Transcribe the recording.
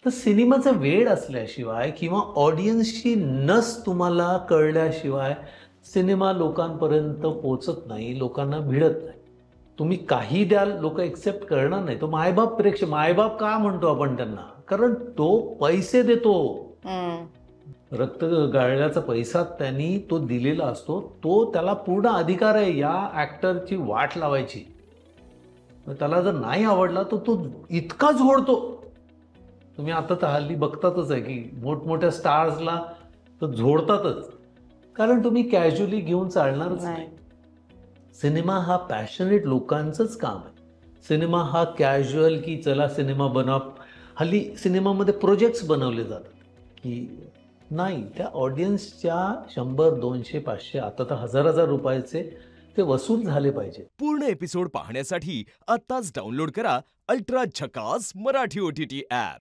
तर सिनेमाचा वेड असल्याशिवाय किंवा ऑडियन्सची नस तुम्हाला कळल्याशिवाय सिनेमा लोकांपर्यंत पोहोचत नाही, लोकांना भिडत नाही. तुम्ही काही द्याल, लोक एक्सेप्ट करणार नाही. तो मायबाप प्रेक्षक, मायबाप का म्हणतो आपण त्यांना? कारण तो पैसे देतो. हम्म. रक्त गाळण्याचा पैसा त्यांनी तो दिलेला असतो. तो त्याला पूर्ण अधिकार आहे या ॲक्टरची वाट लावायची. मग त्याला जर नाही आवडला तर तो इतका झोडतो. तुम्ही आता तर हल्ली बघतातच आहे की मोठमोठ्या स्टार्सला तर झोडतातच. कारण तुम्ही कॅज्युअली घेऊन चालणारच नाही. सिनेमा हा पॅशनेट लोकांचंच काम आहे. सिनेमा हा कॅज्युअल की चला सिनेमा बनवा. हल्ली सिनेमामध्ये प्रोजेक्ट्स बनवले जातात की नाही, त्या ऑडियन्सच्या 100, 200, 500 आता तर हजार रुपयाचे ते वसूल झाले पाहिजे. पूर्ण एपिसोड पाहण्यासाठी आत्ताच डाउनलोड करा अल्ट्रा झकास मराठी OTT ॲप.